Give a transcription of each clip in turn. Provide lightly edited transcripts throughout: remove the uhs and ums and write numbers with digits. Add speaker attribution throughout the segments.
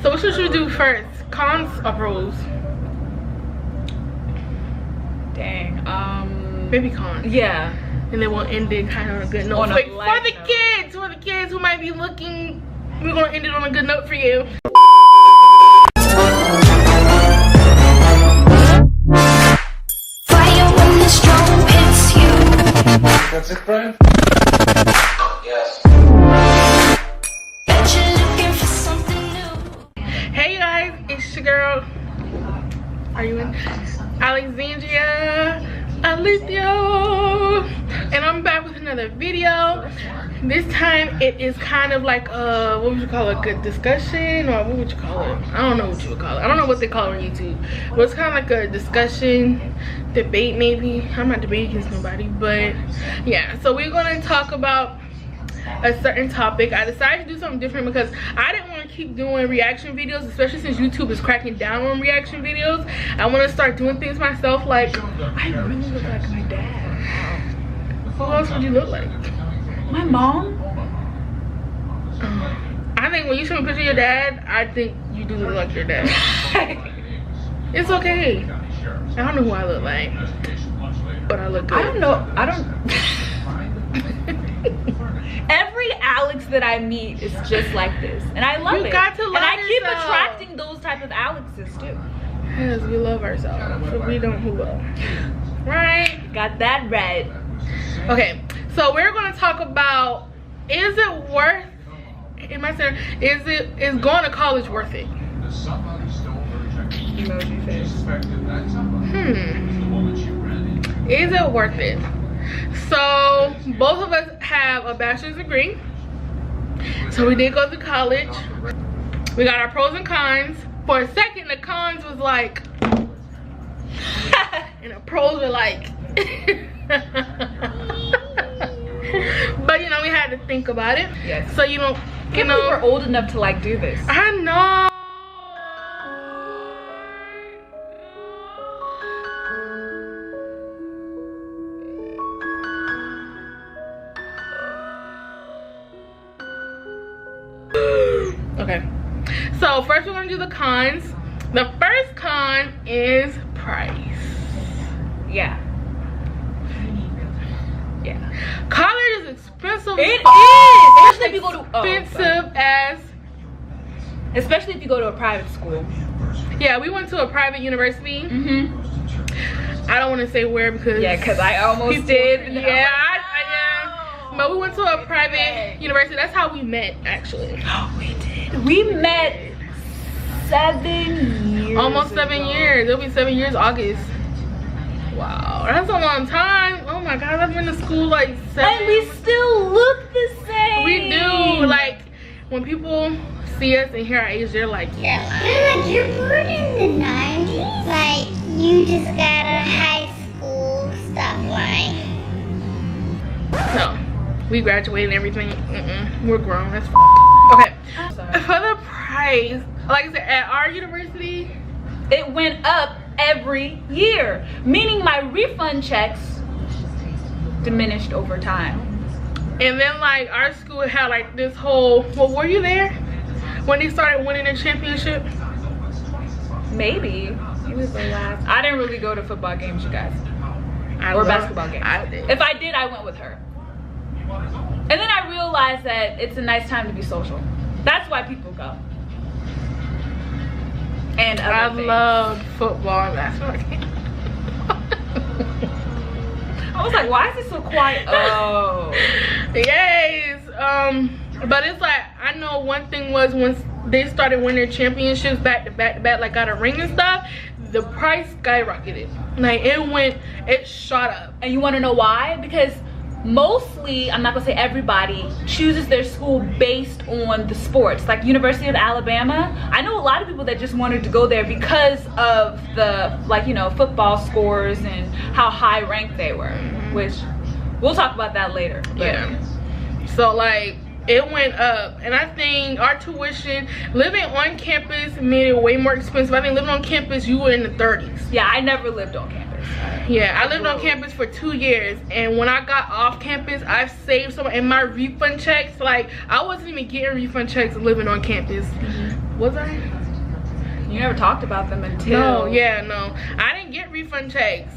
Speaker 1: So what should we do first? Cons or pros?
Speaker 2: Dang.
Speaker 1: Maybe cons.
Speaker 2: Yeah.
Speaker 1: And then we'll end it kind of on a good note. Wait, for the kids who might be looking, we're gonna end it on a good note for you.
Speaker 3: Fire when the storm hits you.
Speaker 4: That's it, Brian? Yes.
Speaker 3: Bet you're looking for something new.
Speaker 1: Hey guys, it's your girl. Are you in? Alexandria Alicia, and I'm back with another video. This time it is kind of like a, what would you call it, a good discussion, or what would you call it? I don't know what you would call it. I don't know what they call it on YouTube, but it's kind of like a discussion, debate maybe. I'm not debating against nobody, but yeah. So we're gonna talk about a certain topic. I decided to do something different because I didn't want to keep doing reaction videos, especially since YouTube is cracking down on reaction videos. I want to start doing things myself. Like, I really look like my dad. Who else would you look like?
Speaker 2: My mom?
Speaker 1: I think when you show me a picture of your dad, I think you do look like your dad. It's okay. I don't know who I look like, but I look good.
Speaker 2: I don't know. Every Alex that I meet is just like this, and I love it.
Speaker 1: You got to love
Speaker 2: and I keep
Speaker 1: yourself.
Speaker 2: attracting those type of Alexes too.
Speaker 1: Yes, we love ourselves, so we don't who up. Right?
Speaker 2: Got that right.
Speaker 1: Okay, so we're gonna talk about, is it worth, in my center, is going to college worth it?
Speaker 2: Emoji face.
Speaker 1: Is it worth it? So both of us have a bachelor's degree, so we did go to college. We got our pros and cons. For a second the cons was like and the pros were like but you know, we had to think about it.
Speaker 2: Yes.
Speaker 1: So you know,
Speaker 2: We're old enough to like do this.
Speaker 1: I know. Okay, so first we're gonna do the cons. The first con is price.
Speaker 2: Yeah. Yeah.
Speaker 1: College is expensive.
Speaker 2: It
Speaker 1: as
Speaker 2: is.
Speaker 1: Especially if you go to
Speaker 2: Especially if you go to a private school.
Speaker 1: Yeah, we went to a private university. I don't want to say where because
Speaker 2: because I almost did.
Speaker 1: Yeah, but we went to a private university. That's how we met, actually.
Speaker 2: Oh, we did. We met 7 years.
Speaker 1: Almost 7 years. It'll be 7 years August. Wow, that's a long time. Oh my God, I've been to school like 7.
Speaker 2: And we still look the same.
Speaker 1: We do. Like when people see us and hear our age, they're like, yeah.
Speaker 5: Like you're born in the 90s. Like you just got out of high school stuff like.
Speaker 1: No, we graduated and everything. We're grown. That's okay. For the price, like I said, at our university,
Speaker 2: it went up every year, meaning my refund checks diminished over time.
Speaker 1: and then like our school had like this whole. Well, were you there when they started winning the championship?
Speaker 2: Maybe it was the last. I didn't really go to football games, you guys, or
Speaker 1: love-
Speaker 2: basketball games.
Speaker 1: I did.
Speaker 2: If I did, I went with her. And then I realized that it's a nice time to be social. That's why people go. And
Speaker 1: I
Speaker 2: other things.
Speaker 1: loved football and basketball.
Speaker 2: I was like, why is it so quiet? Oh.
Speaker 1: Yes. But it's like, I know one thing was once they started winning championships back to back to back, like got a ring and stuff, the price skyrocketed. Like it shot up.
Speaker 2: And you want to know why? Because mostly, I'm not gonna say everybody, chooses their school based on the sports. Like University of Alabama, I know a lot of people that just wanted to go there because of the, like, you know, football scores and how high ranked they were, which we'll talk about that later. But
Speaker 1: Yeah. So like it went up, and I think our tuition, living on campus made it way more expensive. I think living on campus, you were in the 30s.
Speaker 2: yeah, I never lived on campus.
Speaker 1: Yeah, I lived on campus for 2 years, and when I got off campus, I've saved some in my refund checks. Like I wasn't even getting refund checks living on campus. Was I?
Speaker 2: You never talked about them until.
Speaker 1: No, yeah, no. I didn't get refund checks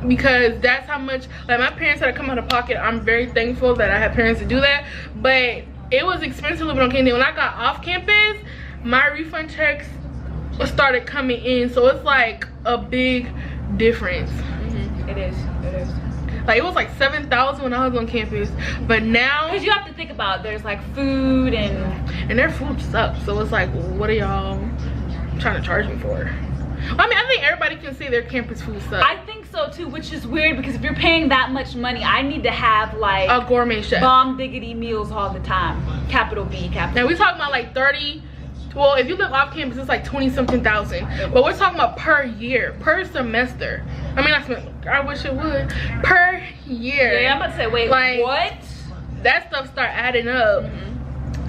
Speaker 1: because that's how much, like, my parents had to come out of pocket. I'm very thankful that I have parents to do that, but it was expensive living on campus. When I got off campus, my refund checks started coming in, so it's like a big difference.
Speaker 2: It is.
Speaker 1: Like, it was like 7,000 when I was on campus, but now,
Speaker 2: because you have to think about, there's like food and
Speaker 1: their food sucks, so it's like, what are y'all trying to charge me for? I mean, I think everybody can say their campus food sucks.
Speaker 2: I think so too, which is weird because if you're paying that much money, I need to have like
Speaker 1: a gourmet chef,
Speaker 2: bomb diggity meals all the time. Capital B, capital.
Speaker 1: Now we talking about like 30. Well, if you live off campus, it's like 20-something thousand. But we're talking about per year, per semester. I mean, I wish it would. Per year.
Speaker 2: Yeah, I'm about to say, wait, like, what?
Speaker 1: That stuff start adding up.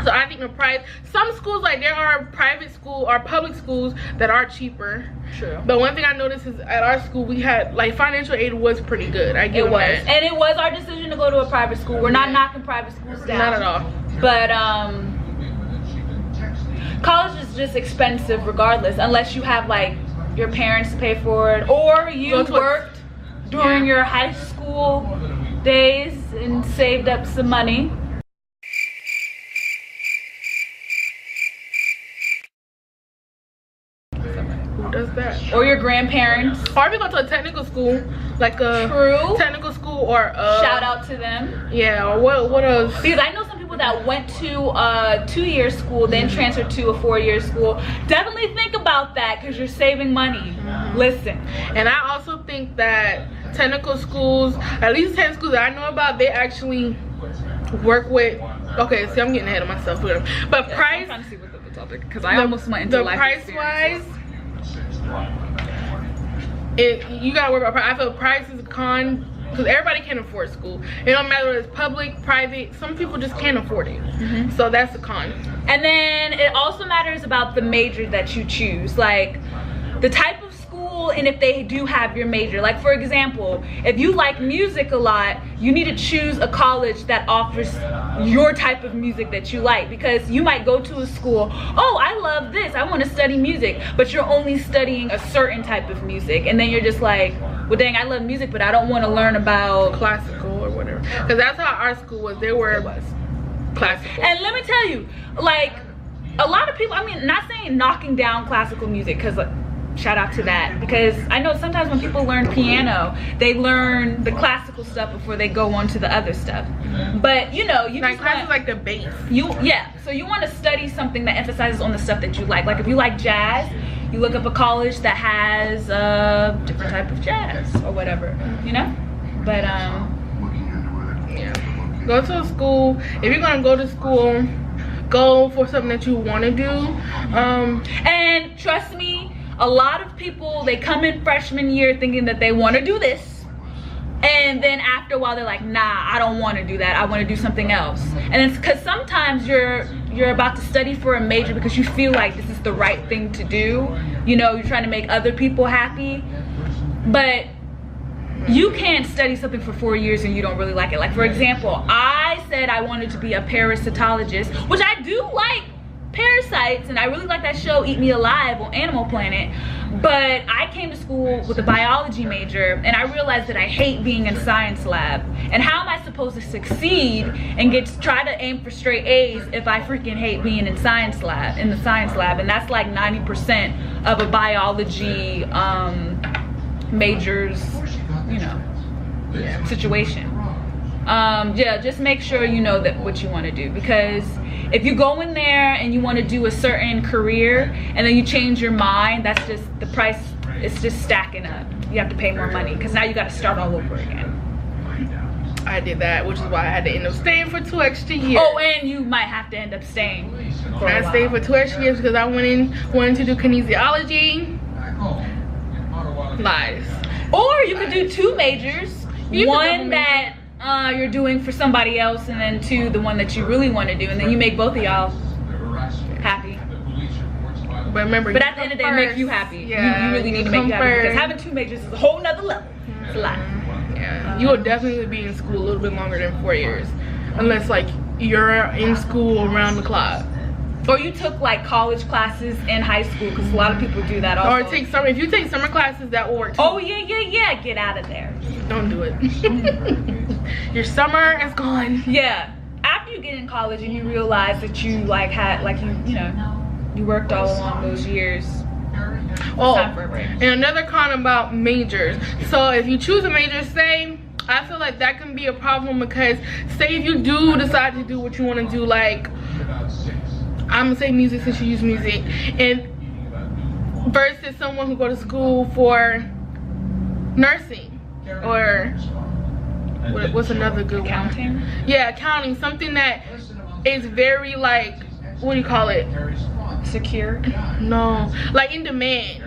Speaker 1: So I think the price, some schools, like, there are private school or public schools that are cheaper.
Speaker 2: True.
Speaker 1: But one thing I noticed is at our school, we had, like, financial aid was pretty good. I get
Speaker 2: it was.
Speaker 1: that.
Speaker 2: And it was our decision to go to a private school. We're not knocking private schools down.
Speaker 1: Not at all.
Speaker 2: But, college is just expensive regardless, unless you have like your parents to pay for it, or you worked during your high school days and saved up some money.
Speaker 1: Who does that?
Speaker 2: Or your grandparents.
Speaker 1: Or if you go to a technical school, like a technical school, or
Speaker 2: shout out to them.
Speaker 1: Yeah, or what else?
Speaker 2: Because I know some people that went to a 2-year school, then transferred to a 4-year school. Definitely think about that because you're saving money. Listen. And
Speaker 1: I also think that technical schools, at least 10 schools that I know about, they actually work with, okay, see, I'm getting ahead of myself with them. But yeah, price, I'm trying to see what's the topic because I almost went into life experience. You gotta worry about price. I feel price is a con because everybody can't afford school. It don't matter whether it's public, private. Some people just can't afford it. So that's a con.
Speaker 2: And then it also matters about the major that you choose, like the type of school and if they do have your major. Like, for example, if you like music a lot, you need to choose a college that offers your type of music that you like, because you might go to a school, oh, I love this, I want to study music, but you're only studying a certain type of music, and then you're just like, well, dang, I love music, but I don't want to learn about
Speaker 1: classical or whatever, because that's how our school was. It was classical.
Speaker 2: And let me tell you, like, a lot of people, I mean, not saying knocking down classical music, because shout out to that, because I know sometimes when people learn piano, they learn the classical stuff before they go on to the other stuff. But you know, you
Speaker 1: like
Speaker 2: just
Speaker 1: classes like the bass.
Speaker 2: So you want to study something that emphasizes on the stuff that you like. Like if you like jazz, you look up a college that has a different type of jazz or whatever, you know. But
Speaker 1: yeah, go to a school. If you're gonna go to school, go for something that you want to do.
Speaker 2: And trust me, a lot of people, they come in freshman year thinking that they want to do this, and then after a while they're like, nah, I don't want to do that, I want to do something else. And it's because sometimes you're about to study for a major because you feel like this is the right thing to do, you know, you're trying to make other people happy, but you can't study something for 4 years and you don't really like it. Like, for example, I said I wanted to be a parasitologist, which I do like parasites, and I really like that show Eat Me Alive on Animal Planet, but I came to school with a biology major and I realized that I hate being in science lab. And how am I supposed to succeed and try to aim for straight A's if I freaking hate being in the science lab? And that's like 90% of a biology major's, you know, situation. Yeah, just make sure you know that what you want to do, because if you go in there and you want to do a certain career and then you change your mind, that's just the price. It's just stacking up. You have to pay more money because now you got to start all over again.
Speaker 1: I did that, which is why I had to end up staying for 2 extra years.
Speaker 2: Oh, and you might have to end up staying for
Speaker 1: I stayed for 2 extra years because I wanted to do kinesiology. Lies.
Speaker 2: Or you could do 2 majors. One that you're doing for somebody else, and then 2, the one that you really want to do, and then you make both of y'all happy.
Speaker 1: But remember,
Speaker 2: at the end of the day, make you happy.
Speaker 1: Yeah,
Speaker 2: you really need to make you happy, because having 2 majors is a whole nother level. It's a lot.
Speaker 1: Yeah, you will definitely be in school a little bit longer than 4 years, unless like you're in school around the clock.
Speaker 2: Or you took like college classes in high school, because a lot of people do that also.
Speaker 1: Or take summer. If you take summer classes, that will work too.
Speaker 2: Oh yeah, get out of there.
Speaker 1: Don't do it. Your summer is gone.
Speaker 2: Yeah, after you get in college and you realize that you like had like you know you worked all along those years.
Speaker 1: Oh,
Speaker 2: Time for a break.
Speaker 1: and another con about majors. So if you choose a major, say, I feel like that can be a problem, because say if you do decide to do what you want to do, like I'm gonna say music since you use music, and versus someone who go to school for nursing or what's another good
Speaker 2: Accounting?
Speaker 1: one? Yeah, accounting, something that is very like, what do you call it?
Speaker 2: Secure?
Speaker 1: No, like in demand.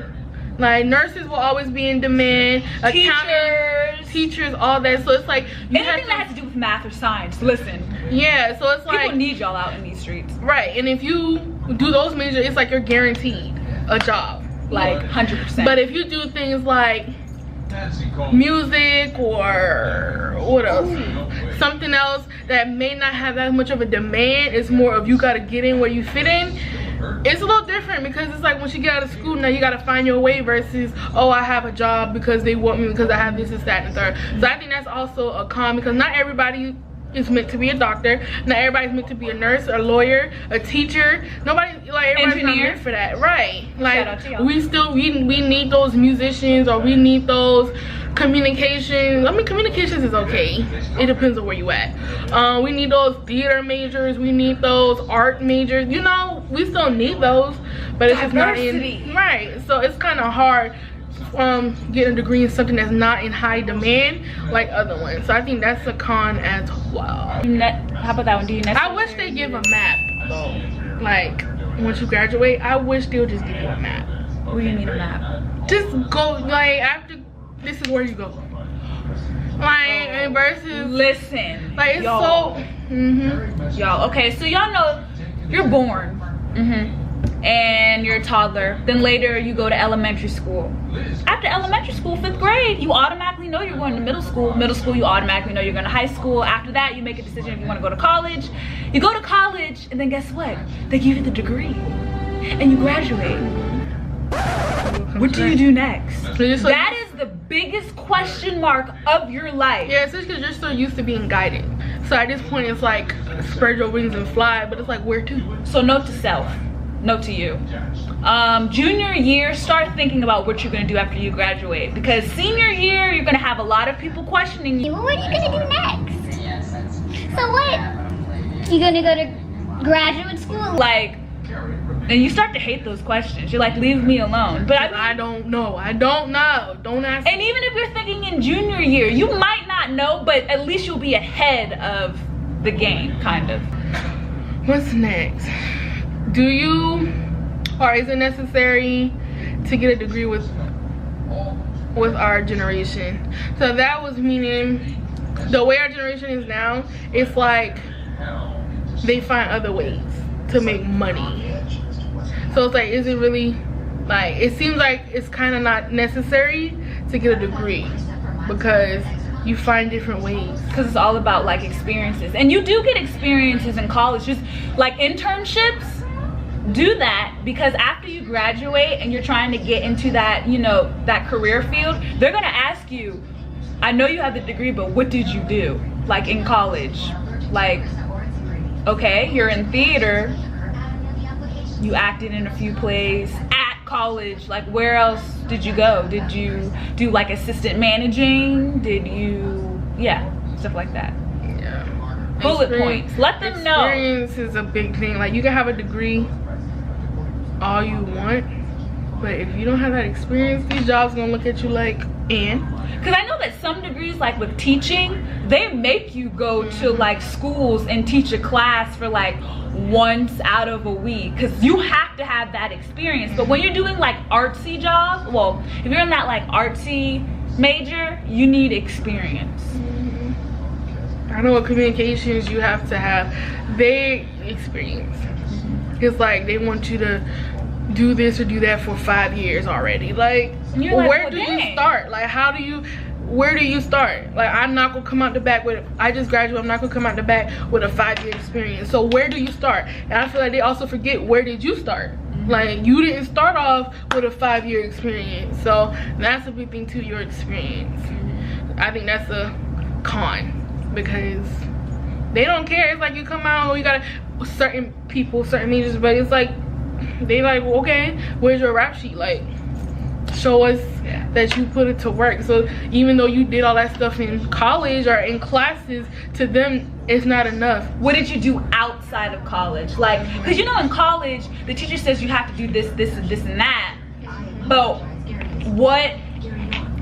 Speaker 1: Like nurses will always be in demand. Accounting, teachers, all that. So it's like you
Speaker 2: anything that has to do with math or science. Listen,
Speaker 1: yeah. So it's like
Speaker 2: people need y'all out in these streets.
Speaker 1: Right, and if you do those majors, it's like you're guaranteed a job,
Speaker 2: Like 100%.
Speaker 1: But if you do things like music or what else, something else that may not have that much of a demand, it's more of you gotta get in where you fit in. It's a little different, because it's like once you get out of school, now you gotta find your way, versus, oh, I have a job because they want me because I have this, that, and the third. So I think that's also a con, because not everybody is meant to be a doctor. Not everybody's meant to be a nurse, a lawyer, a teacher. Nobody, like, everybody's not meant for that, right? Like we need those musicians, or we need those communications. I mean, communications is okay, it depends on where you at. We need those theater majors, we need those art majors, you know, we still need those, but it's just not in, right? So it's kind of hard getting a degree in something that's not in high demand like other ones. So I think that's a con as well.
Speaker 2: How about that one? Do you
Speaker 1: I wish they give a map though. Like once you graduate, I wish they would just give you a map.
Speaker 2: What do you mean a map?
Speaker 1: Just go, like, after this is where you go. Like, and versus,
Speaker 2: listen,
Speaker 1: like, it's
Speaker 2: y'all.
Speaker 1: so
Speaker 2: Y'all, okay, so y'all know you're born and you're a toddler, then later you go to elementary school. After elementary school, 5th grade, you automatically know you're going to middle school. Middle school, you automatically know you're going to high school. After that, you make a decision if you want to go to college. You go to college, and then guess what? They give you the degree and you graduate. What do you do next? That is the biggest question mark of your life.
Speaker 1: Yeah, especially because you're so used to being guided. So at this point, it's like spread your wings and fly, but it's like, where to?
Speaker 2: So note to self, note to you. Junior year, start thinking about what you're gonna do after you graduate, because senior year, you're gonna have a lot of people questioning you.
Speaker 5: What are you gonna do next? So what? You gonna go to graduate school?
Speaker 2: Like, and you start to hate those questions. You're like, leave me alone. But
Speaker 1: I don't know. Don't ask.
Speaker 2: And even if you're thinking in junior year, you might not know, but at least you'll be ahead of the game, kind of.
Speaker 1: What's next? Do you, or is it necessary to get a degree with our generation? So that was meaning, the way our generation is now, it's like they find other ways to make money. So it's like, is it really, like, it seems like it's kind of not necessary to get a degree, because you find different ways.
Speaker 2: Because it's all about like experiences, and you do get experiences in college, just like internships. Do that, because after you graduate and you're trying to get into that, you know, that career field, they're gonna ask you, I know you have the degree, but what did you do like in college? Like, okay, you're in theater, you acted in a few plays at college, like where else did you go? Did you do like assistant managing? Did you, yeah, stuff like that.
Speaker 1: Yeah.
Speaker 2: Bullet points, let them know.
Speaker 1: Experience is a big thing. Like, you can have a degree all you want, but if you don't have that experience, these jobs gonna look at you like, and?
Speaker 2: Because I know that some degrees, like with teaching, they make you go to like schools and teach a class for like once out of a week, because you have to have that experience. But when you're doing like artsy jobs, well, if you're in that like artsy major, you need experience.
Speaker 1: I know with communications, you have to have their experience. It's like they want you to do this or do that for 5 years already. Like,
Speaker 2: You're like,
Speaker 1: where
Speaker 2: well,
Speaker 1: do
Speaker 2: dang.
Speaker 1: you start? Like, how do you, where do you start? Like, I'm not gonna come out the back with, I just graduated, I'm not gonna come out the back with a 5-year experience. So where do you start? And I feel like they also forget, where did you start? Like, you didn't start off with a 5-year experience. So that's a big thing too, your experience. I think that's a con, because they don't care. It's like you come out, you got certain people, certain majors, but it's like, they like, okay, where's your rap sheet? Like, show us that you put it to work. So even though you did all that stuff in college or in classes, to them it's not enough.
Speaker 2: What did you do outside of college? Like, because you know, in college the teacher says you have to do this, this, and this, and that, but what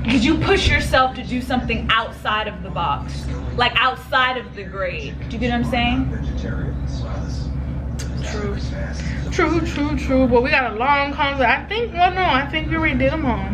Speaker 2: did you push yourself to do? Something outside of the box, like outside of the grade. Do you get what I'm saying?
Speaker 1: True. But we got a long conversation. I think, well, no, I think we already did them all.